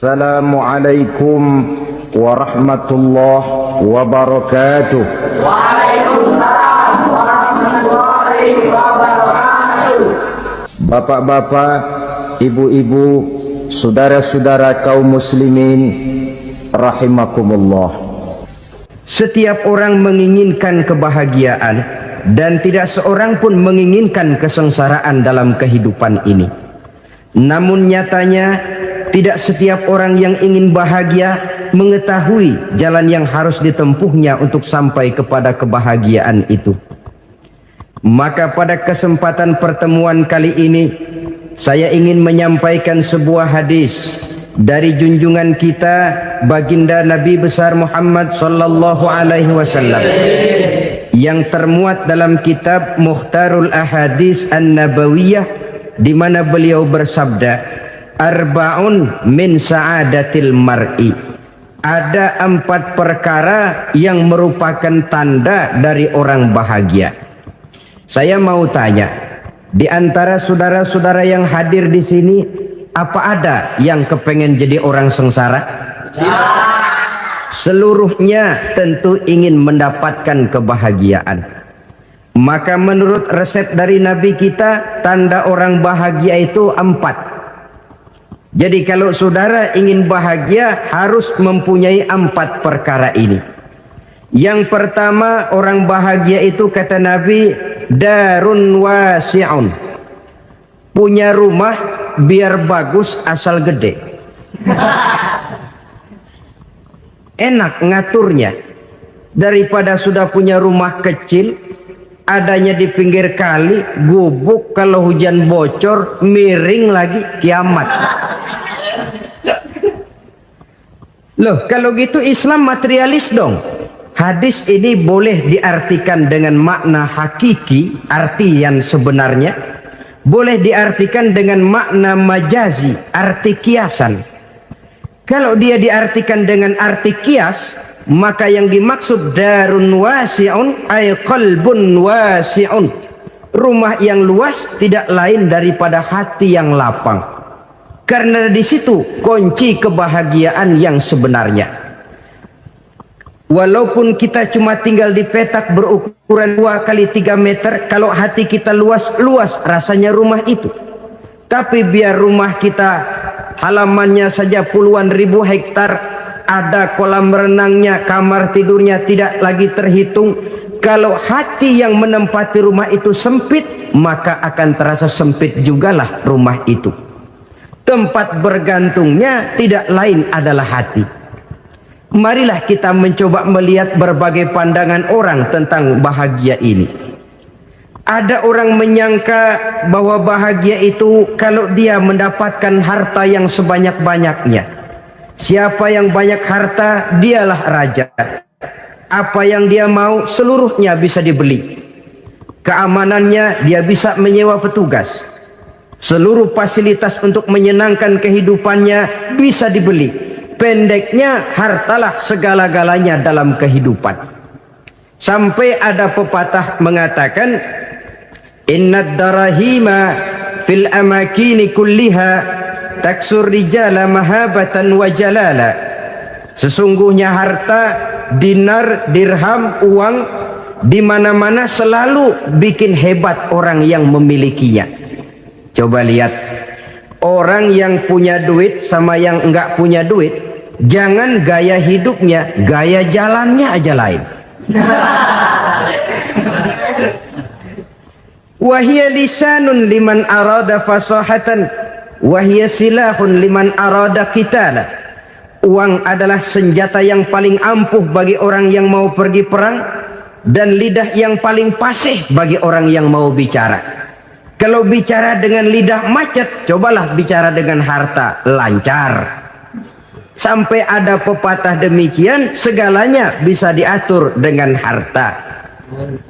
Assalamualaikum warahmatullahi wabarakatuh. Waalaikumsalam warahmatullahi wabarakatuh. Bapak-bapak, ibu-ibu, saudara-saudara kaum muslimin rahimakumullah. Setiap orang menginginkan kebahagiaan dan tidak seorang pun menginginkan kesengsaraan dalam kehidupan ini. Namun nyatanya tidak setiap orang yang ingin bahagia mengetahui jalan yang harus ditempuhnya untuk sampai kepada kebahagiaan itu. Maka pada kesempatan pertemuan kali ini saya ingin menyampaikan sebuah hadis dari junjungan kita baginda Nabi besar Muhammad sallallahu alaihi wasallam yang termuat dalam kitab Mukhtarul Ahadits An-Nabawiyah, di mana beliau bersabda, arba'un min sa'adatil mar'i. Ada 4 perkara yang merupakan tanda dari orang bahagia. Saya mau tanya, di antara saudara-saudara yang hadir di sini, apa ada yang kepengen jadi orang sengsara? Ya. Seluruhnya tentu ingin mendapatkan kebahagiaan. Maka menurut resep dari Nabi kita, tanda orang bahagia itu 4. Jadi kalau saudara ingin bahagia harus mempunyai 4 perkara ini. Yang pertama, orang bahagia itu kata Nabi, darun wasi'un. Punya rumah biar bagus asal gede. Enak ngaturnya. Daripada sudah punya rumah kecil, adanya di pinggir kali, gubuk, kalau hujan bocor, miring lagi, kiamat. Loh, kalau gitu Islam materialis dong. Hadis ini boleh diartikan dengan makna hakiki, arti yang sebenarnya. Boleh diartikan dengan makna majazi, arti kiasan. Kalau dia diartikan dengan arti kias, maka yang dimaksud darun wasi'un ay qalbun wasi'un. Rumah yang luas tidak lain daripada hati yang lapang. Karena di situ kunci kebahagiaan yang sebenarnya. Walaupun kita cuma tinggal di petak berukuran 2 kali 3 meter, kalau hati kita luas rasanya rumah itu. Tapi biar rumah kita halamannya saja puluhan ribu hektar, ada kolam renangnya, kamar tidurnya tidak lagi terhitung. Kalau hati yang menempati rumah itu sempit, maka akan terasa sempit jugalah rumah itu. Tempat bergantungnya tidak lain adalah hati. Marilah kita mencoba melihat berbagai pandangan orang tentang bahagia ini. Ada orang menyangka bahwa bahagia itu kalau dia mendapatkan harta yang sebanyak-banyaknya. Siapa yang banyak harta, dialah raja. Apa yang dia mau, seluruhnya bisa dibeli. Keamanannya, dia bisa menyewa petugas. Seluruh fasilitas untuk menyenangkan kehidupannya bisa dibeli. Pendeknya, hartalah segala-galanya dalam kehidupan. Sampai ada pepatah mengatakan, innad darahima fil amakini kulliha taksur rijala mahabatan wa jalala. Sesungguhnya harta, dinar, dirham, uang di mana-mana selalu bikin hebat orang yang memilikinya. Coba lihat, orang yang punya duit sama yang enggak punya duit, jangan gaya hidupnya, gaya jalannya aja lain. Wahia lisanun liman arada fasahatan, wahia silahun liman arada qitala. Uang adalah senjata yang paling ampuh bagi orang yang mau pergi perang, dan lidah yang paling fasih bagi orang yang mau bicara. Kalau bicara dengan lidah macet, cobalah bicara dengan harta, lancar. Sampai ada pepatah demikian, segalanya bisa diatur dengan harta.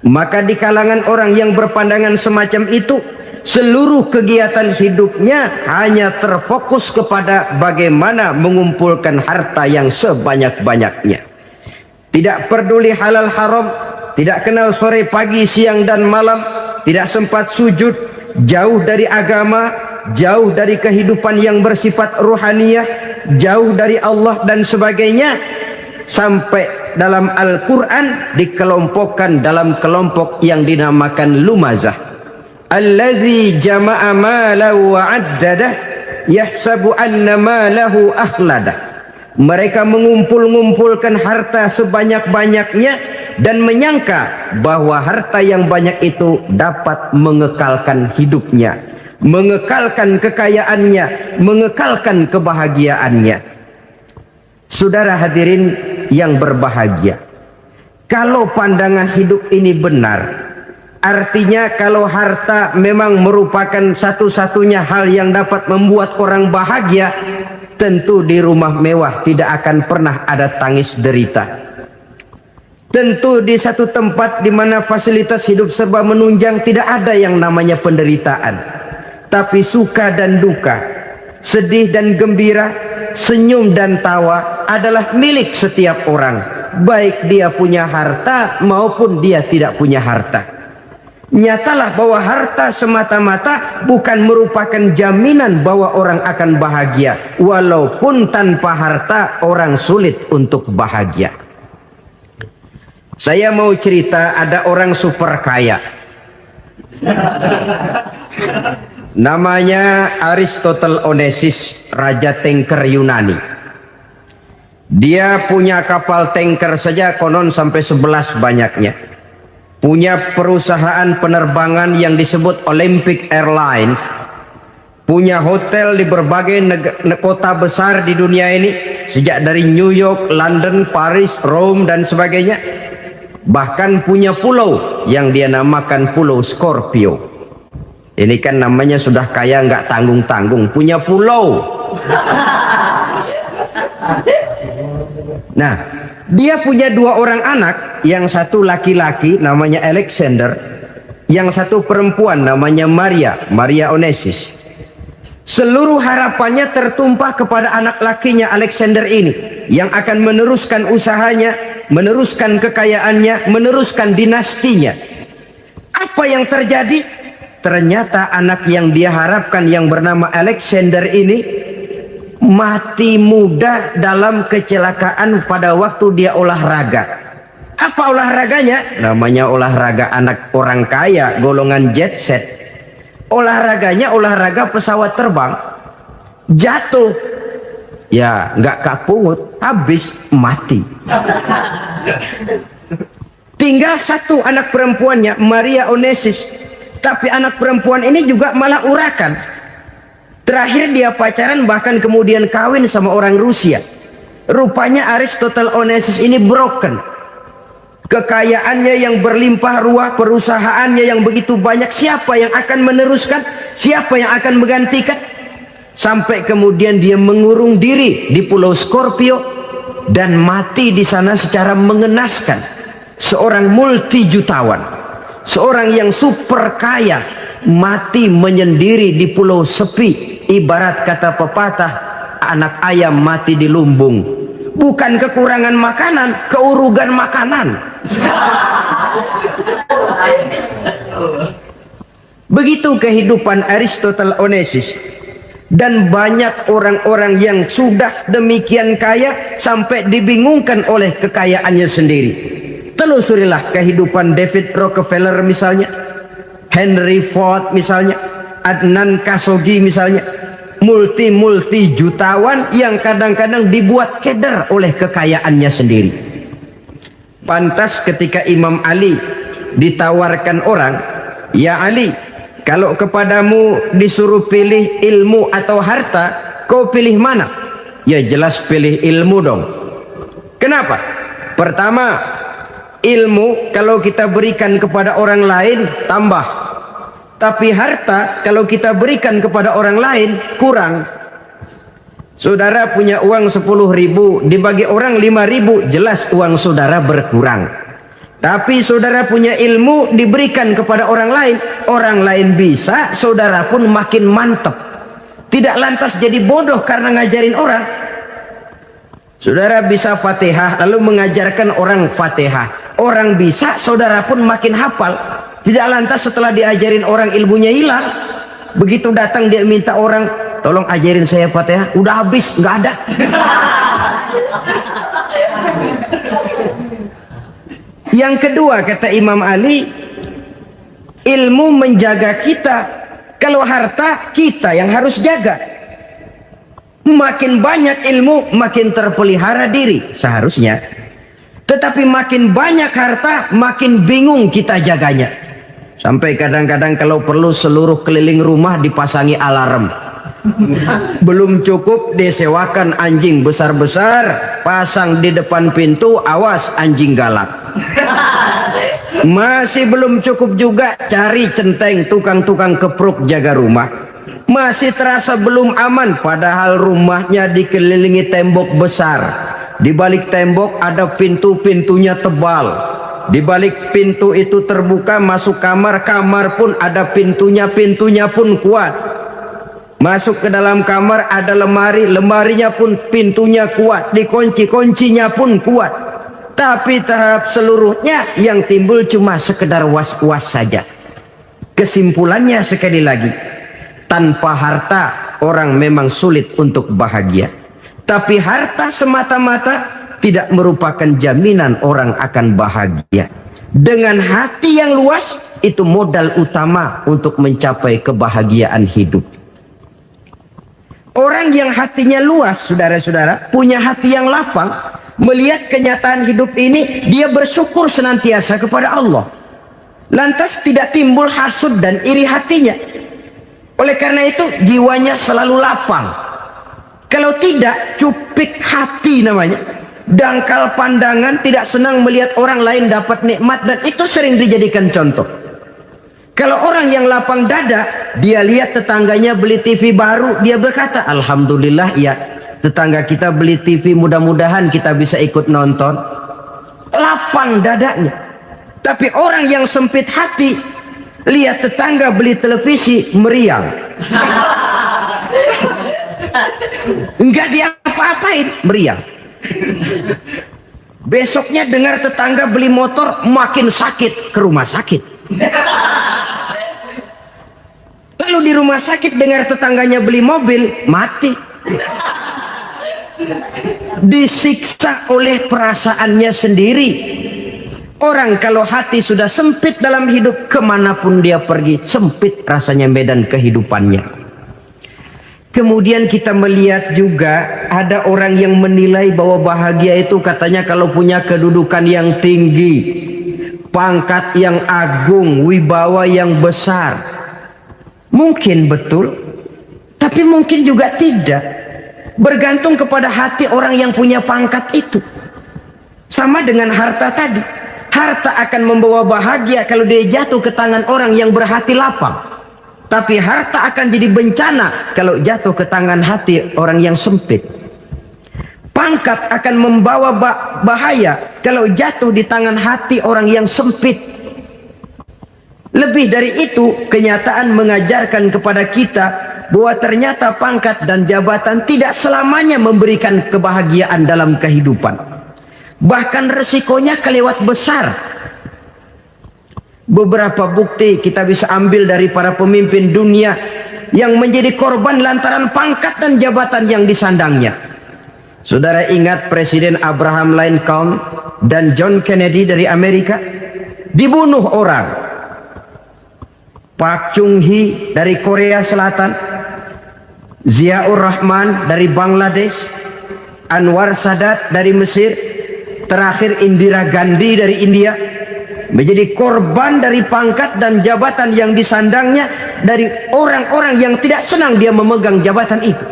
Maka di kalangan orang yang berpandangan semacam itu, seluruh kegiatan hidupnya hanya terfokus kepada bagaimana mengumpulkan harta yang sebanyak-banyaknya. Tidak peduli halal haram, tidak kenal sore pagi siang dan malam, tidak sempat sujud, jauh dari agama, jauh dari kehidupan yang bersifat ruhaniyah, jauh dari Allah dan sebagainya, sampai dalam Al-Quran dikelompokkan dalam kelompok yang dinamakan lumazah. Allazi jama'a malahu wa addadah yahsabu anna malahu akhladah. Mereka mengumpul-ngumpulkan harta sebanyak-banyaknya dan menyangka bahwa harta yang banyak itu dapat mengekalkan hidupnya, mengekalkan kekayaannya, mengekalkan kebahagiaannya. Saudara hadirin yang berbahagia, kalau pandangan hidup ini benar, artinya kalau harta memang merupakan satu-satunya hal yang dapat membuat orang bahagia, tentu di rumah mewah tidak akan pernah ada tangis derita. Tentu di satu tempat di mana fasilitas hidup serba menunjang tidak ada yang namanya penderitaan. Tapi suka dan duka, sedih dan gembira, senyum dan tawa adalah milik setiap orang, baik dia punya harta maupun dia tidak punya harta. Nyatalah bahwa harta semata-mata bukan merupakan jaminan bahwa orang akan bahagia, walaupun tanpa harta orang sulit untuk bahagia. Saya mau cerita, ada orang super kaya, namanya Aristotle Onesimus, raja tanker Yunani. Dia punya kapal tanker saja konon sampai 11 banyaknya. Punya perusahaan penerbangan yang disebut Olympic Airlines. Punya hotel di berbagai kota besar di dunia ini, sejak dari New York, London, Paris, Rome dan sebagainya. Bahkan punya pulau yang dia namakan Pulau Scorpio. Ini kan namanya sudah kaya nggak tanggung-tanggung, punya pulau. Nah, dia punya 2 orang anak, yang satu laki-laki namanya Alexander, yang satu perempuan namanya Maria Onesimus. Seluruh harapannya tertumpah kepada anak lakinya Alexander ini, yang akan meneruskan usahanya, meneruskan kekayaannya, meneruskan dinastinya. Apa yang terjadi? Ternyata anak yang dia harapkan yang bernama Alexander ini mati muda dalam kecelakaan pada waktu dia olahraga. Apa olahraganya? Namanya olahraga anak orang kaya, golongan jet set. Olahraganya olahraga pesawat terbang. Jatuh, ya nggak kapungut, habis mati. Tinggal satu anak perempuannya, Maria Onesimus. Tapi anak perempuan ini juga malah urakan. Terakhir dia pacaran, bahkan kemudian kawin sama orang Rusia. Rupanya Aristotle Onesimus ini broken. Kekayaannya yang berlimpah ruah, perusahaannya yang begitu banyak, siapa yang akan meneruskan? Siapa yang akan menggantikan? Sampai kemudian dia mengurung diri di Pulau Scorpio dan mati di sana secara mengenaskan. Seorang multi jutawan, seorang yang super kaya, mati menyendiri di pulau sepi. Ibarat kata pepatah, anak ayam mati di lumbung. Bukan kekurangan makanan, keurugan makanan. Begitu kehidupan Aristotle Onesimus. Dan banyak orang-orang yang sudah demikian kaya sampai dibingungkan oleh kekayaannya sendiri. Telusurilah kehidupan David Rockefeller misalnya, Henry Ford misalnya, Adnan Khashoggi misalnya. Multi jutawan yang kadang-kadang dibuat keder oleh kekayaannya sendiri. Pantas ketika Imam Ali ditawarkan orang, "Ya Ali, kalau kepadamu disuruh pilih ilmu atau harta, kau pilih mana?" Ya jelas pilih ilmu dong. Kenapa? Pertama, ilmu kalau kita berikan kepada orang lain tambah. Tapi harta kalau kita berikan kepada orang lain kurang. Saudara punya uang 10.000, dibagi orang 5.000, jelas uang saudara berkurang. Tapi saudara punya ilmu, diberikan kepada orang lain bisa, saudara pun makin mantap. Tidak lantas jadi bodoh karena ngajarin orang. Saudara bisa Fatihah lalu mengajarkan orang Fatihah. Orang bisa, saudara pun makin hafal. Tidak lantas setelah diajarin orang ilmunya hilang. Begitu datang dia minta orang, tolong ajarin saya Fatihah, udah habis, nggak ada. Yang kedua kata Imam Ali, ilmu menjaga kita. Kalau harta kita yang harus jaga. Makin banyak ilmu makin terpelihara diri seharusnya. Tetapi makin banyak harta makin bingung kita jaganya. Sampai kadang-kadang kalau perlu seluruh keliling rumah dipasangi alarm. Belum cukup disewakan anjing besar-besar, pasang di depan pintu, awas anjing galak. Masih belum cukup juga cari centeng tukang-tukang kepruk jaga rumah. Masih terasa belum aman, padahal rumahnya dikelilingi tembok besar. Di balik tembok ada pintu-pintunya tebal. Di balik pintu itu terbuka masuk kamar, kamar pun ada pintunya, pintunya pun kuat. Masuk ke dalam kamar ada lemari, lemarinya pun pintunya kuat, dikunci, kuncinya pun kuat. Tapi terhadap seluruhnya yang timbul cuma sekedar was-was saja. Kesimpulannya sekali lagi, tanpa harta orang memang sulit untuk bahagia. Tapi harta semata-mata tidak merupakan jaminan orang akan bahagia. Dengan hati yang luas, itu modal utama untuk mencapai kebahagiaan hidup. Orang yang hatinya luas, saudara-saudara, punya hati yang lapang, melihat kenyataan hidup ini, dia bersyukur senantiasa kepada Allah. Lantas tidak timbul hasud dan iri hatinya. Oleh karena itu, jiwanya selalu lapang. Kalau tidak, cupik hati namanya. Dangkal pandangan, tidak senang melihat orang lain dapat nikmat, dan itu sering dijadikan contoh. Kalau orang yang lapang dada, dia lihat tetangganya beli TV baru, dia berkata, alhamdulillah ya, tetangga kita beli TV, mudah-mudahan kita bisa ikut nonton. Lapang dadanya. Tapi orang yang sempit hati, lihat tetangga beli televisi, meriang. Enggak diapa-apain, meriang. Besoknya dengar tetangga beli motor, makin sakit, ke rumah sakit. Lalu di rumah sakit dengar tetangganya beli mobil, mati. Disiksa oleh perasaannya sendiri. Orang kalau hati sudah sempit dalam hidup, kemanapun dia pergi, sempit rasanya medan kehidupannya. Kemudian kita melihat juga ada orang yang menilai bahwa bahagia itu katanya kalau punya kedudukan yang tinggi, pangkat yang agung, wibawa yang besar. Mungkin betul, tapi mungkin juga tidak. Bergantung kepada hati orang yang punya pangkat itu. Sama dengan harta tadi. Harta akan membawa bahagia kalau dia jatuh ke tangan orang yang berhati lapang. Tapi harta akan jadi bencana kalau jatuh ke tangan hati orang yang sempit. Pangkat akan membawa bahaya kalau jatuh di tangan hati orang yang sempit. Lebih dari itu, kenyataan mengajarkan kepada kita bahwa ternyata pangkat dan jabatan tidak selamanya memberikan kebahagiaan dalam kehidupan. Bahkan resikonya kelewat besar. Beberapa bukti kita bisa ambil dari para pemimpin dunia yang menjadi korban lantaran pangkat dan jabatan yang disandangnya. Saudara ingat Presiden Abraham Lincoln dan John Kennedy dari Amerika? Dibunuh orang. Park Chung-hee dari Korea Selatan, Ziaur Rahman dari Bangladesh, Anwar Sadat dari Mesir, terakhir Indira Gandhi dari India, menjadi korban dari pangkat dan jabatan yang disandangnya dari orang-orang yang tidak senang dia memegang jabatan itu.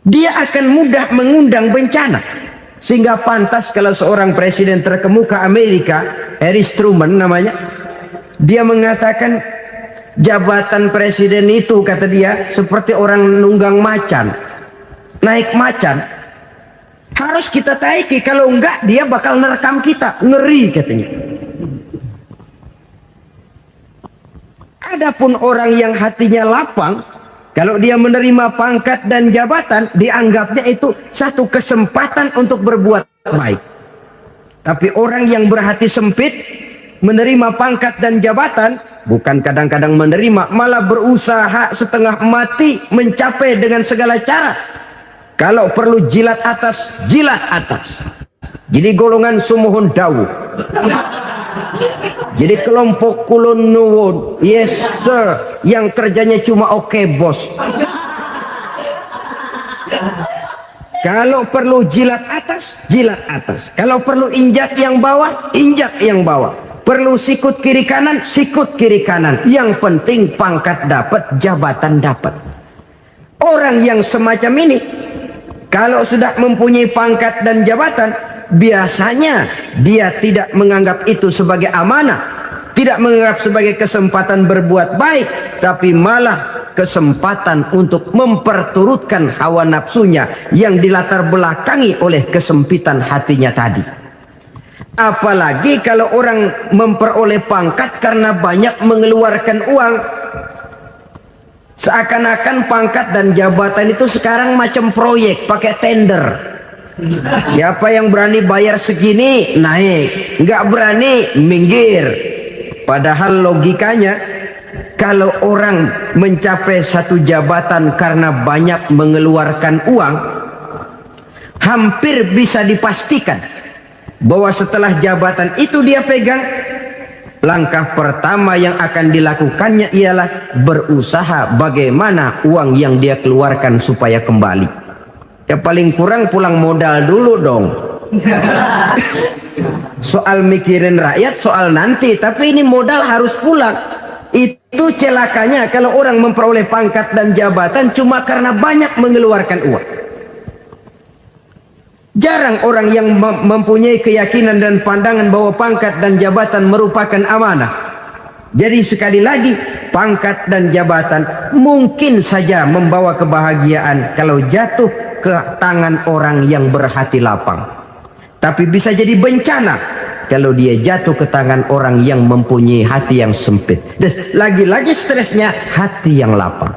Dia akan mudah mengundang bencana. Sehingga pantas kalau seorang presiden terkemuka Amerika, Harry Truman namanya, dia mengatakan jabatan presiden itu, kata dia, seperti orang nunggang macan. Naik macan harus kita taiki, kalau enggak dia bakal nerekam kita, ngeri katanya. Adapun orang yang hatinya lapang, kalau dia menerima pangkat dan jabatan, dianggapnya itu satu kesempatan untuk berbuat baik. Tapi orang yang berhati sempit, menerima pangkat dan jabatan, bukan kadang-kadang menerima, malah berusaha setengah mati mencapai dengan segala cara. Kalau perlu jilat atas, jilat atas. Jadi golongan sumuhun dawu. Jadi kelompok kulon nuwun, yes sir, yang kerjanya cuma oke bos. Kalau perlu jilat atas, jilat atas. Kalau perlu injak yang bawah, injak yang bawah. Perlu sikut kiri kanan, sikut kiri kanan. Yang penting pangkat dapat, jabatan dapat. Orang yang semacam ini, kalau sudah mempunyai pangkat dan jabatan, biasanya dia tidak menganggap itu sebagai amanah, tidak menganggap sebagai kesempatan berbuat baik, tapi malah kesempatan untuk memperturutkan hawa nafsunya yang dilatar belakangi oleh kesempitan hatinya tadi. Apalagi kalau orang memperoleh pangkat karena banyak mengeluarkan uang, seakan-akan pangkat dan jabatan itu sekarang macam proyek pakai tender. Siapa yang berani bayar segini naik, nggak berani minggir. Padahal logikanya, kalau orang mencapai satu jabatan karena banyak mengeluarkan uang, hampir bisa dipastikan bahwa setelah jabatan itu dia pegang, langkah pertama yang akan dilakukannya ialah berusaha bagaimana uang yang dia keluarkan supaya kembali. Ya paling kurang pulang modal dulu dong. Soal mikirin rakyat soal nanti, tapi ini modal harus pulang. Itu celakanya kalau orang memperoleh pangkat dan jabatan cuma karena banyak mengeluarkan uang. Jarang orang yang mempunyai keyakinan dan pandangan bahwa pangkat dan jabatan merupakan amanah. Jadi sekali lagi, pangkat dan jabatan mungkin saja membawa kebahagiaan kalau jatuh ke tangan orang yang berhati lapang. Tapi bisa jadi bencana kalau dia jatuh ke tangan orang yang mempunyai hati yang sempit. Dan lagi-lagi stresnya hati yang lapang.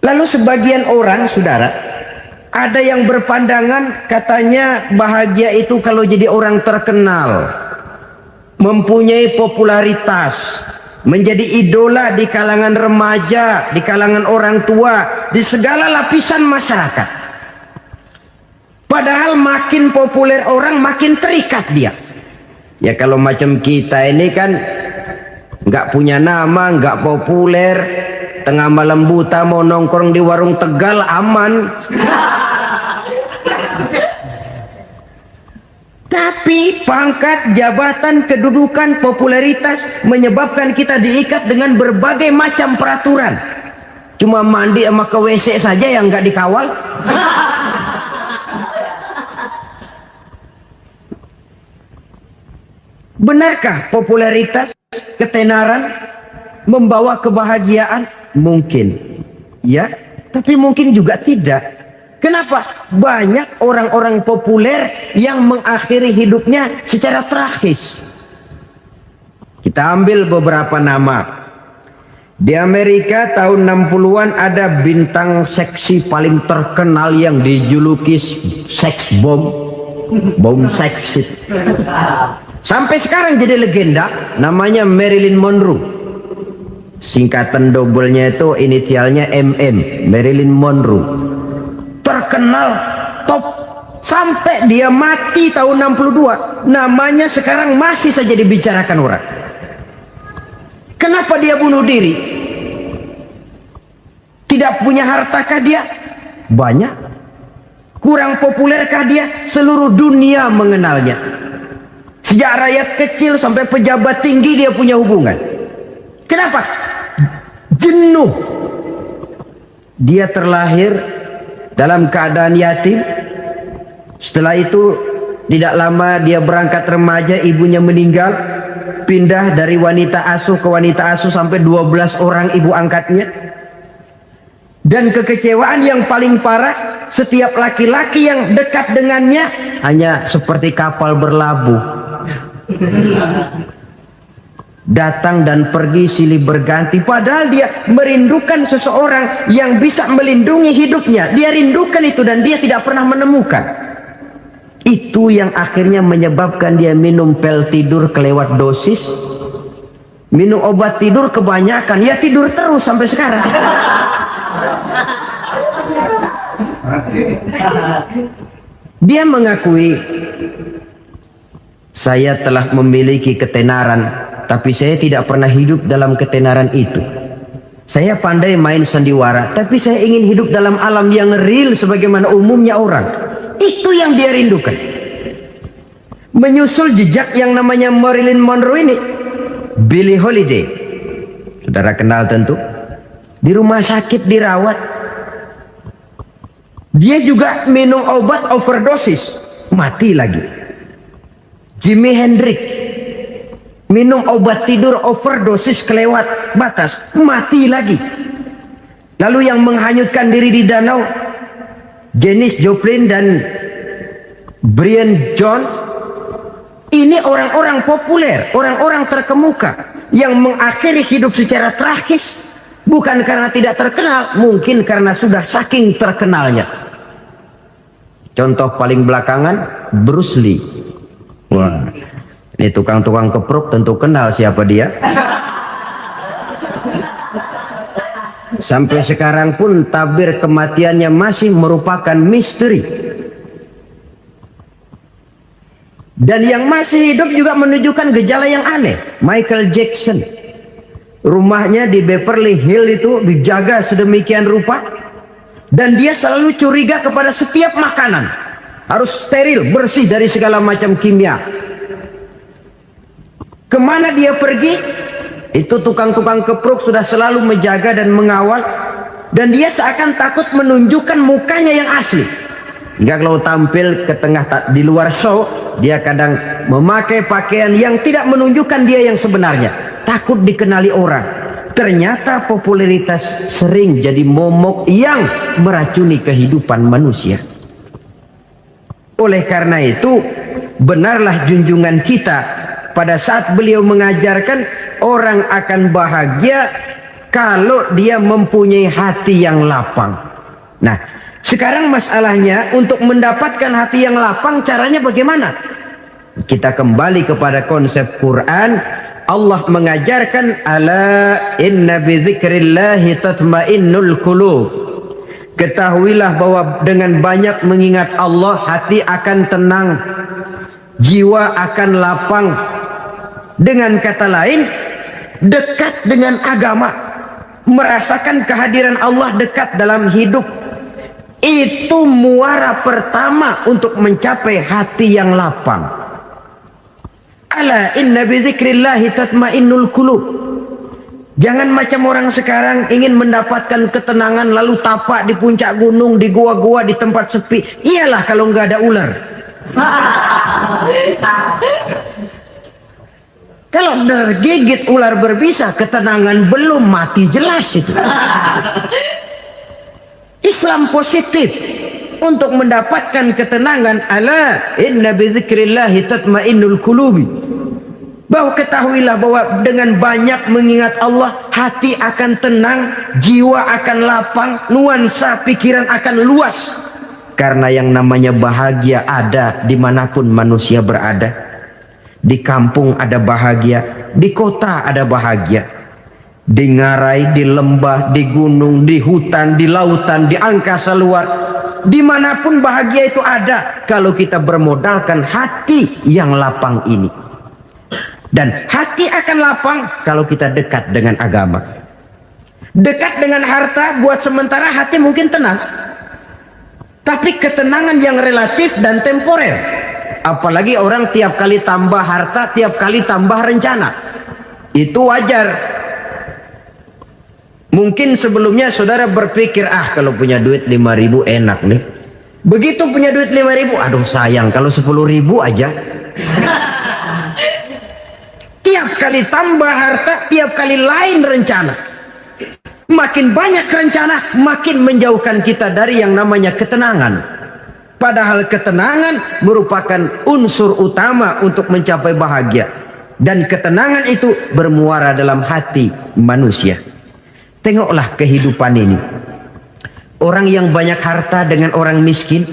Lalu sebagian orang, saudara, ada yang berpandangan katanya bahagia itu kalau jadi orang terkenal, mempunyai popularitas, menjadi idola di kalangan remaja, di kalangan orang tua, di segala lapisan masyarakat. Padahal makin populer orang makin terikat dia. Ya kalau macam kita ini kan nggak punya nama, nggak populer, tengah malam buta mau nongkrong di warung Tegal aman. Tapi pangkat, jabatan, kedudukan, popularitas menyebabkan kita diikat dengan berbagai macam peraturan. Cuma mandi sama ke WC saja yang nggak dikawal. Benarkah popularitas, ketenaran membawa kebahagiaan? Mungkin, ya, tapi mungkin juga tidak. Kenapa? Banyak orang-orang populer yang mengakhiri hidupnya secara tragis. Kita ambil beberapa nama. Di Amerika tahun 60-an ada bintang seksi paling terkenal yang dijuluki seks bom. Bom seksi. Sampai sekarang jadi legenda, namanya Marilyn Monroe. Singkatan double-nya itu inisialnya MM, Marilyn Monroe. Terkenal, top, sampai dia mati tahun 62, namanya sekarang masih saja dibicarakan orang. Kenapa dia bunuh diri? Tidak punya hartakah dia? Banyak. Kurang populerkah dia? Seluruh dunia mengenalnya. Sejak rakyat kecil sampai pejabat tinggi dia punya hubungan. Kenapa? Jenuh. Dia terlahir dalam keadaan yatim. Setelah itu tidak lama dia berangkat remaja, ibunya meninggal, pindah dari wanita asuh ke wanita asuh sampai 12 orang ibu angkatnya. Dan kekecewaan yang paling parah, setiap laki-laki yang dekat dengannya hanya seperti kapal berlabuh, datang dan pergi silih berganti. Padahal dia merindukan seseorang yang bisa melindungi hidupnya. Dia rindukan itu dan dia tidak pernah menemukan. Itu yang akhirnya menyebabkan dia minum pil tidur kelewat dosis, minum obat tidur kebanyakan, ya tidur terus sampai sekarang. Dia mengakui, saya telah memiliki ketenaran, tapi saya tidak pernah hidup dalam ketenaran itu. Saya pandai main sandiwara, tapi saya ingin hidup dalam alam yang real sebagaimana umumnya orang. Itu yang dia rindukan. Menyusul jejak yang namanya Marilyn Monroe ini, Billie Holiday, saudara kenal tentu, di rumah sakit dirawat. Dia juga minum obat overdosis, mati lagi. Jimi Hendrix minum obat tidur overdosis kelewat batas, mati lagi. Lalu yang menghanyutkan diri di danau, Janis Joplin dan Brian Jones, ini orang-orang populer, orang-orang terkemuka yang mengakhiri hidup secara tragis, bukan karena tidak terkenal, mungkin karena sudah saking terkenalnya. Contoh paling belakangan, Bruce Lee. Wah, ini tukang-tukang kepruk tentu kenal siapa dia. Sampai sekarang pun tabir kematiannya masih merupakan misteri. Dan yang masih hidup juga menunjukkan gejala yang aneh. Michael Jackson, rumahnya di Beverly Hills itu dijaga sedemikian rupa, dan dia selalu curiga kepada setiap makanan harus steril, bersih dari segala macam kimia. Kemana dia pergi, itu tukang-tukang kepruk sudah selalu menjaga dan mengawal, dan dia seakan takut menunjukkan mukanya yang asli. Hingga kalau tampil ke tengah di luar show, dia kadang memakai pakaian yang tidak menunjukkan dia yang sebenarnya, takut dikenali orang. Ternyata popularitas sering jadi momok yang meracuni kehidupan manusia. Oleh karena itu, benarlah junjungan kita pada saat beliau mengajarkan orang akan bahagia kalau dia mempunyai hati yang lapang. Nah, sekarang masalahnya untuk mendapatkan hati yang lapang, caranya bagaimana? Kita kembali kepada konsep Quran. Allah mengajarkan, ala inna bi dzikrillahi tatmainnul qulub. Ketahuilah bahwa dengan banyak mengingat Allah, hati akan tenang, jiwa akan lapang. Dengan kata lain, dekat dengan agama, merasakan kehadiran Allah dekat dalam hidup, itu muara pertama untuk mencapai hati yang lapang. Ala inna bi dzikrillahi tatmainnul qulub. Jangan macam orang sekarang ingin mendapatkan ketenangan lalu tapak di puncak gunung, di gua-gua, di tempat sepi. Iyalah kalau nggak ada ular. Kalau tergigit ular berbisa, ketenangan belum, mati jelas itu. Islam positif untuk mendapatkan ketenangan. Ala inna bi dzikrillahi tatmainnul qulubi. Bahwa ketahuilah bahwa dengan banyak mengingat Allah, hati akan tenang, jiwa akan lapang, nuansa pikiran akan luas. Karena yang namanya bahagia ada dimanapun manusia berada. Di kampung ada bahagia, di kota ada bahagia, di ngarai, di lembah, di gunung, di hutan, di lautan, di angkasa luar, dimanapun bahagia itu ada kalau kita bermodalkan hati yang lapang ini. Dan hati akan lapang kalau kita dekat dengan agama. Dekat dengan harta buat sementara hati mungkin tenang, tapi ketenangan yang relatif dan temporer. Apalagi orang tiap kali tambah harta, tiap kali tambah rencana. Itu wajar. Mungkin sebelumnya saudara berpikir, kalau punya duit 5.000 enak nih. Begitu punya duit 5.000, aduh sayang kalau 10.000 aja. Tiap kali tambah harta, tiap kali lain rencana. Makin banyak rencana, makin menjauhkan kita dari yang namanya ketenangan. Padahal ketenangan merupakan unsur utama untuk mencapai bahagia. Dan ketenangan itu bermuara dalam hati manusia. Tengoklah kehidupan ini. Orang yang banyak harta dengan orang miskin,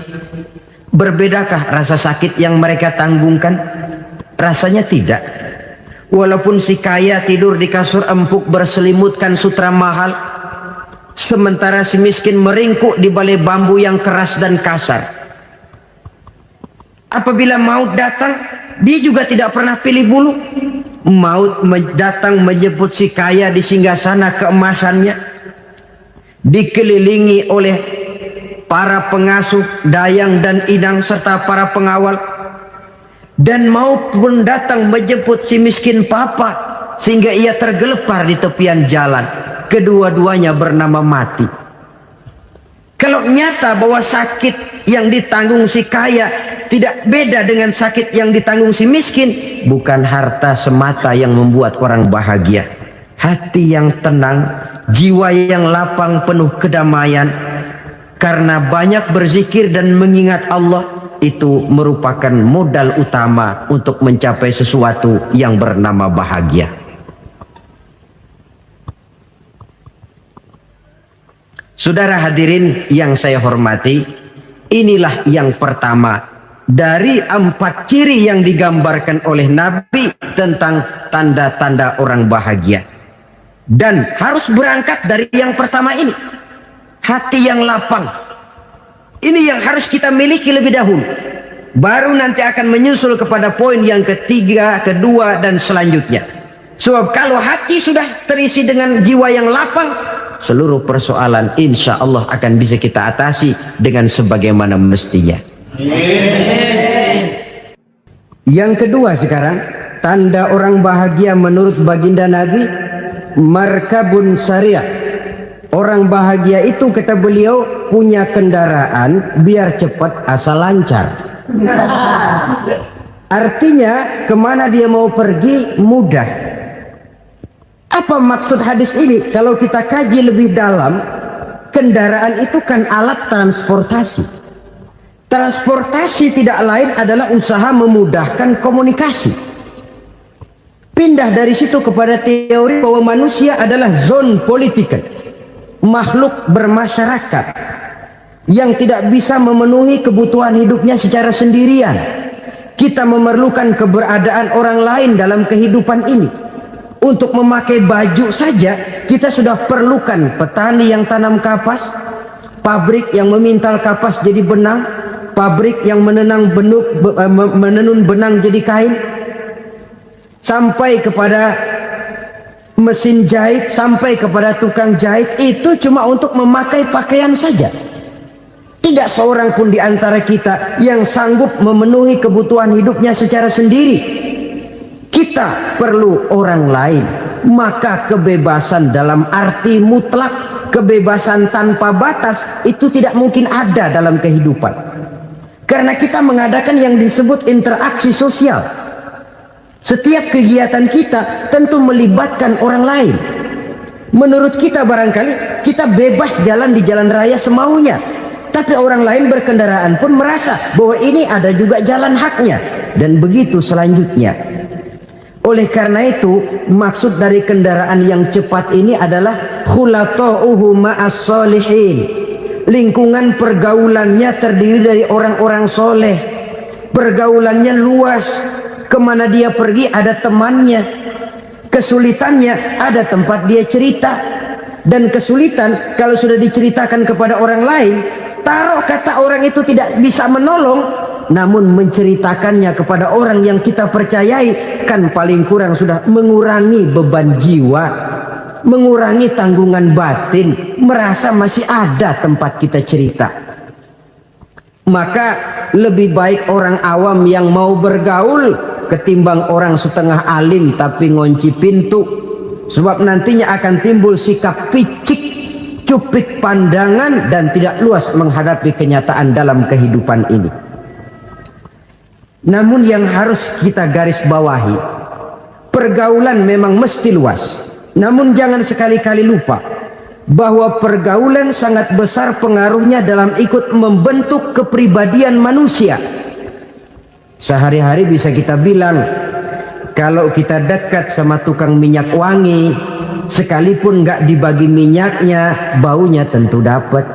Berbedakah rasa sakit yang mereka tanggungkan? Rasanya tidak. Walaupun si kaya tidur di kasur empuk berselimutkan sutra mahal, sementara si miskin meringkuk di balai bambu yang keras dan kasar. Apabila maut datang, dia juga tidak pernah pilih bulu. Maut datang menjemput si kaya di singgasana keemasannya, dikelilingi oleh para pengasuh, dayang dan inang serta para pengawal. Dan maut pun datang menjemput si miskin papa sehingga ia tergelepar di tepian jalan. Kedua-duanya bernama mati. Kalau nyata bahwa sakit yang ditanggung si kaya tidak beda dengan sakit yang ditanggung si miskin, bukan harta semata yang membuat orang bahagia. Hati yang tenang, jiwa yang lapang penuh kedamaian, karena banyak berzikir dan mengingat Allah, itu merupakan modal utama untuk mencapai sesuatu yang bernama bahagia. Saudara hadirin yang saya hormati, inilah yang pertama dari 4 ciri yang digambarkan oleh Nabi tentang tanda-tanda orang bahagia. Dan harus berangkat dari yang pertama ini, hati yang lapang. Ini yang harus kita miliki lebih dahulu. Baru nanti akan menyusul kepada poin yang ketiga, kedua, dan selanjutnya. Sebab kalau hati sudah terisi dengan jiwa yang lapang, seluruh persoalan insya Allah akan bisa kita atasi dengan sebagaimana mestinya. Yang kedua sekarang, tanda orang bahagia menurut baginda Nabi, markabun syariah. Orang bahagia itu, kata beliau, punya kendaraan biar cepat asal lancar. Artinya kemana dia mau pergi mudah. Apa maksud hadis ini? Kalau kita kaji lebih dalam, kendaraan itu kan alat transportasi. Transportasi tidak lain adalah usaha memudahkan komunikasi. Pindah dari situ kepada teori bahwa manusia adalah zon political, makhluk bermasyarakat yang tidak bisa memenuhi kebutuhan hidupnya secara sendirian. Kita memerlukan keberadaan orang lain dalam kehidupan ini. Untuk memakai baju saja kita sudah perlukan petani yang tanam kapas, pabrik yang memintal kapas jadi benang, pabrik yang menenun benang jadi kain, sampai kepada mesin jahit, sampai kepada tukang jahit. Itu cuma untuk memakai pakaian saja. Tidak seorang pun di antara kita yang sanggup memenuhi kebutuhan hidupnya secara sendiri. Kita perlu orang lain. Maka kebebasan dalam arti mutlak, kebebasan tanpa batas, itu tidak mungkin ada dalam kehidupan. Karena kita mengadakan yang disebut interaksi sosial. Setiap kegiatan kita tentu melibatkan orang lain. Menurut kita barangkali kita bebas jalan di jalan raya semaunya, tapi orang lain berkendaraan pun merasa bahwa ini ada juga jalan haknya, dan begitu selanjutnya. Oleh karena itu, maksud dari kendaraan yang cepat ini adalah khulata'uhu ma'as solihin. Lingkungan pergaulannya terdiri dari orang-orang soleh. Pergaulannya luas. Kemana dia pergi ada temannya. Kesulitannya ada tempat dia cerita. Dan kesulitan kalau sudah diceritakan kepada orang lain, taruh kata orang itu tidak bisa menolong, namun menceritakannya kepada orang yang kita percayai, kan paling kurang sudah mengurangi beban jiwa, mengurangi tanggungan batin, merasa masih ada tempat kita cerita. Maka lebih baik orang awam yang mau bergaul ketimbang orang setengah alim tapi ngunci pintu. Sebab nantinya akan timbul sikap picik, cupik pandangan, dan tidak luas menghadapi kenyataan dalam kehidupan ini. Namun yang harus kita garis bawahi, pergaulan memang mesti luas. Namun jangan sekali-kali lupa bahwa pergaulan sangat besar pengaruhnya dalam ikut membentuk kepribadian manusia. Sehari-hari bisa kita bilang, kalau kita dekat sama tukang minyak wangi, sekalipun nggak dibagi minyaknya, baunya tentu dapat.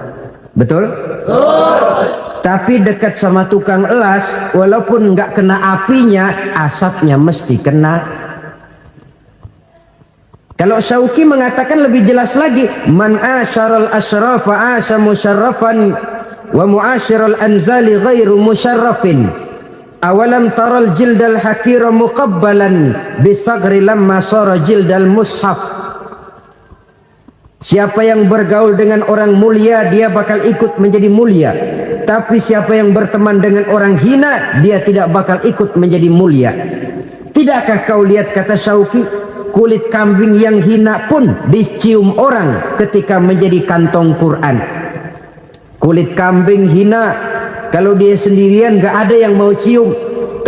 Betul? Betul. Tapi dekat sama tukang elas, walaupun nggak kena apinya, asapnya mesti kena. Kalau Syauqi mengatakan lebih jelas lagi, man asyaral asrafa asa musyarrafan wa muasyiral anzali ghairu musyarrafin. Awalam taral jildal hakira muqabbalan bisagri lamma sara jildal mushaf. Siapa yang bergaul dengan orang mulia, dia bakal ikut menjadi mulia. Tapi siapa yang berteman dengan orang hina, dia tidak bakal ikut menjadi mulia. Tidakkah kau lihat, kata Syauqi, kulit kambing yang hina pun dicium orang ketika menjadi kantong Quran. Kulit kambing hina, kalau dia sendirian gak ada yang mau cium.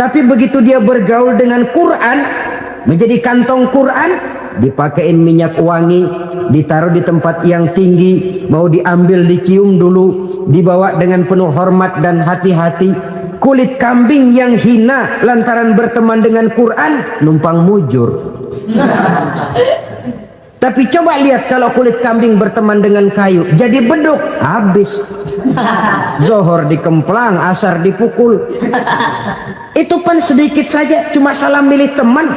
Tapi begitu dia bergaul dengan Quran, menjadi kantong Quran, dipakein minyak wangi, ditaruh di tempat yang tinggi, mau diambil dicium dulu, dibawa dengan penuh hormat dan hati-hati. Kulit kambing yang hina lantaran berteman dengan Quran, numpang mujur. Tapi coba lihat kalau kulit kambing berteman dengan kayu, jadi beduk, habis. Zohor dikemplang, asar dipukul. Itu pun sedikit saja, cuma salah milih teman.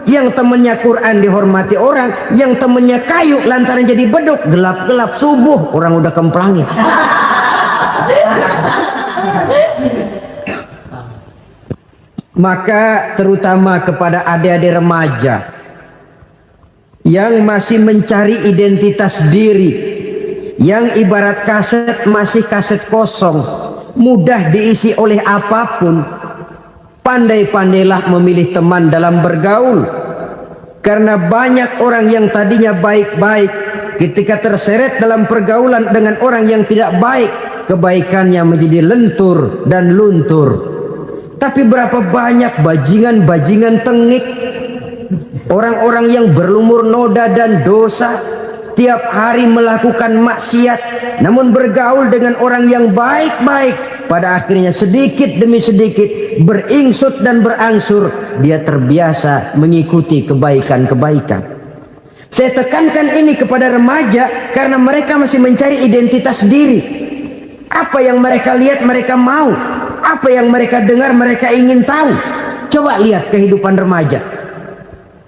Yang temennya Quran dihormati orang, yang temennya kayu lantaran jadi beduk, gelap-gelap subuh orang udah kemplangin. Maka terutama kepada adik-adik remaja yang masih mencari identitas diri, yang ibarat kaset masih kaset kosong, mudah diisi oleh apapun, pandai-pandailah memilih teman dalam bergaul. Karena banyak orang yang tadinya baik-baik, ketika terseret dalam pergaulan dengan orang yang tidak baik, kebaikannya menjadi lentur dan luntur. Tapi berapa banyak bajingan-bajingan tengik, orang-orang yang berlumur noda dan dosa, tiap hari melakukan maksiat, namun bergaul dengan orang yang baik-baik, pada akhirnya sedikit demi sedikit beringsut dan berangsur dia terbiasa mengikuti kebaikan-kebaikan. Saya tekankan ini kepada remaja karena mereka masih mencari identitas diri. Apa yang mereka lihat mereka mau, apa yang mereka dengar mereka ingin tahu. Coba lihat kehidupan remaja.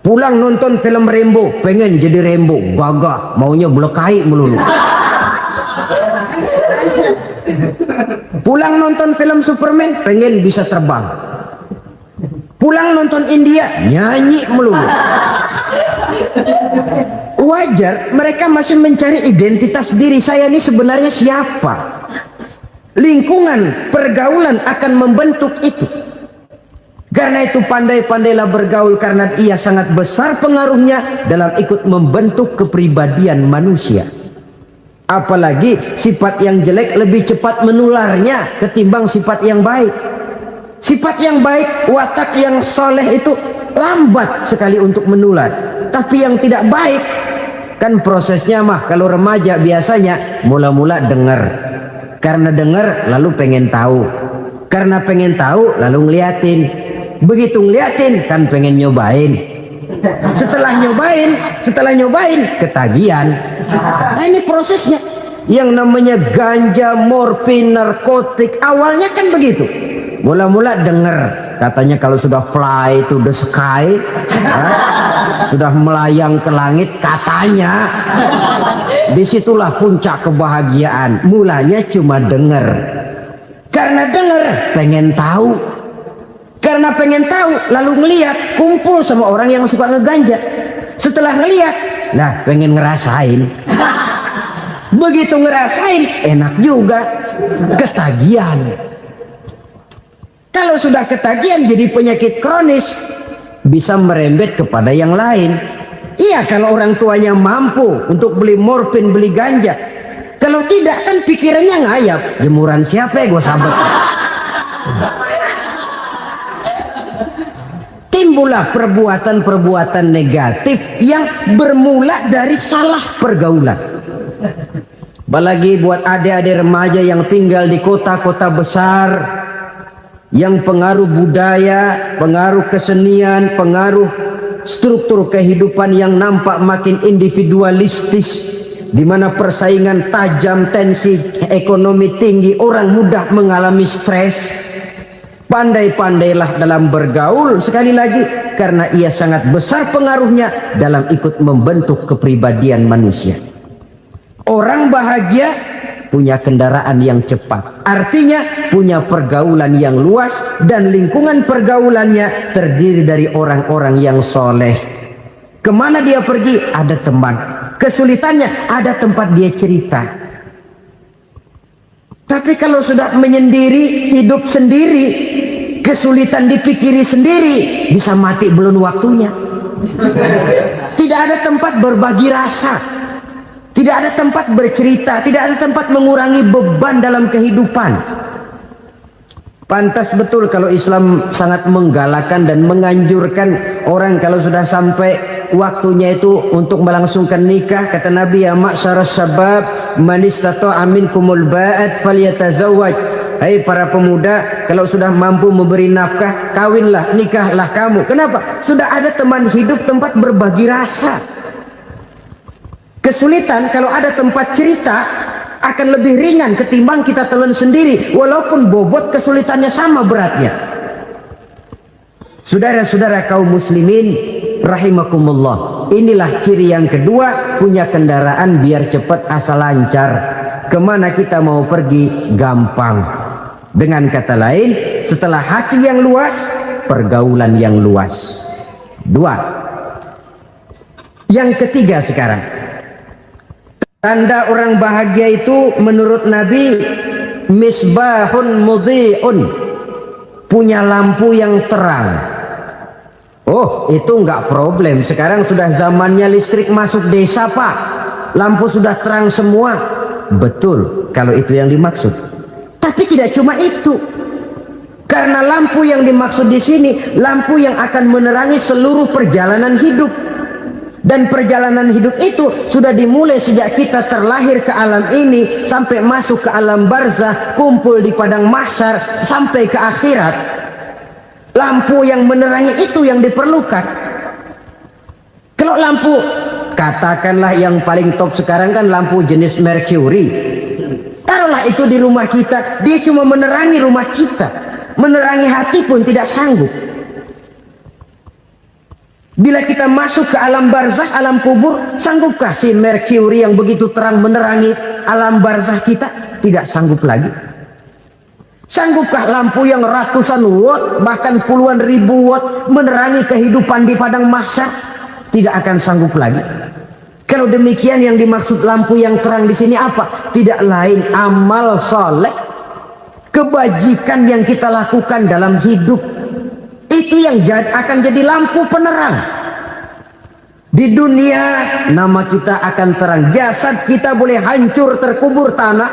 Pulang nonton film Rambo, pengen jadi Rambo, gagah, maunya belekai melulu. Pulang nonton film Superman, pengen bisa terbang. Pulang nonton India, nyanyi melulu. Wajar, mereka masih mencari identitas diri. Saya ini sebenarnya siapa? Lingkungan, pergaulan akan membentuk itu. Karena itu pandai-pandailah bergaul, karena ia sangat besar pengaruhnya dalam ikut membentuk kepribadian manusia. Apalagi sifat yang jelek lebih cepat menularnya ketimbang sifat yang baik. Sifat yang baik, watak yang soleh itu lambat sekali untuk menular. Tapi yang tidak baik, kan prosesnya mah kalau remaja biasanya mula-mula dengar. Karena dengar lalu pengen tahu. Karena pengen tahu lalu ngeliatin. Begitu ngeliatin kan pengen nyobain. Setelah nyobain ketagihan. Nah ini prosesnya. Yang namanya ganja, morfin, narkotik awalnya kan begitu. Mula-mula dengar, katanya kalau sudah fly to the sky, sudah melayang ke langit katanya, disitulah puncak kebahagiaan. Mulanya cuma dengar. Karena dengar pengen tahu. Karena pengen tahu lalu ngeliat, kumpul sama orang yang suka ngeganja. Setelah ngeliat, nah pengen ngerasain. Begitu ngerasain enak juga, ketagihan. Kalau sudah ketagihan jadi penyakit kronis, bisa merembet kepada yang lain. Iya, kalau orang tuanya mampu untuk beli morfin, beli ganja. Kalau tidak kan pikirannya ngayap, jemuran siapa ya gue sabet. Timbullah perbuatan-perbuatan negatif yang bermula dari salah pergaulan. Apalagi buat adik-adik remaja yang tinggal di kota-kota besar, yang pengaruh budaya, pengaruh kesenian, pengaruh struktur kehidupan yang nampak makin individualistis, di mana persaingan tajam, tensi ekonomi tinggi, orang mudah mengalami stres. Pandai-pandailah dalam bergaul, sekali lagi, karena ia sangat besar pengaruhnya dalam ikut membentuk kepribadian manusia. Orang bahagia punya kendaraan yang cepat, artinya punya pergaulan yang luas, dan lingkungan pergaulannya terdiri dari orang-orang yang soleh. Kemana dia pergi ada teman, kesulitannya ada tempat dia cerita. Tapi kalau sudah menyendiri, hidup sendiri, kesulitan dipikiri sendiri, bisa mati belum waktunya. Tidak ada tempat berbagi rasa, tidak ada tempat bercerita, tidak ada tempat mengurangi beban dalam kehidupan. Pantas betul kalau Islam sangat menggalakkan dan menganjurkan orang kalau sudah sampai waktunya itu untuk melangsungkan nikah. Kata Nabi, ya ma'syaras syabab man istata'a minkumul ba'at falyatazawwaj. Hai para pemuda, kalau sudah mampu memberi nafkah, kawinlah, nikahlah kamu. Kenapa? Sudah ada teman hidup, tempat berbagi rasa. Kesulitan kalau ada tempat cerita akan lebih ringan ketimbang kita telan sendiri, walaupun bobot kesulitannya sama beratnya. Saudara-saudara kaum muslimin rahimakumullah, inilah ciri yang kedua, punya kendaraan biar cepat asal lancar. Kemana kita mau pergi gampang. Dengan kata lain, setelah hati yang luas, pergaulan yang luas. Dua. Yang ketiga sekarang, tanda orang bahagia itu menurut Nabi, misbahun mudhi'un, punya lampu yang terang. Oh, itu enggak problem. Sekarang sudah zamannya listrik masuk desa, Pak. Lampu sudah terang semua. Betul, kalau itu yang dimaksud. Tapi tidak cuma itu. Karena lampu yang dimaksud di sini, lampu yang akan menerangi seluruh perjalanan hidup. Dan perjalanan hidup itu sudah dimulai sejak kita terlahir ke alam ini, sampai masuk ke alam barzah, kumpul di padang mahsyar, sampai ke akhirat. Lampu yang menerangi itu yang diperlukan. Kalau lampu, katakanlah yang paling top sekarang kan lampu jenis Mercury. Taruhlah itu di rumah kita, dia cuma menerangi rumah kita, menerangi hati pun tidak sanggup. Bila kita masuk ke alam barzah, alam kubur, sanggupkah si Mercury yang begitu terang menerangi alam barzah kita? Tidak sanggup lagi. Sanggupkah lampu yang ratusan watt, bahkan puluhan ribu watt menerangi kehidupan di padang mahsyar? Tidak akan sanggup lagi. Kalau demikian, yang dimaksud lampu yang terang di sini apa? Tidak lain amal soleh, kebajikan yang kita lakukan dalam hidup. Itu yang akan jadi lampu penerang. Di dunia nama kita akan terang. Jasad kita boleh hancur terkubur tanah,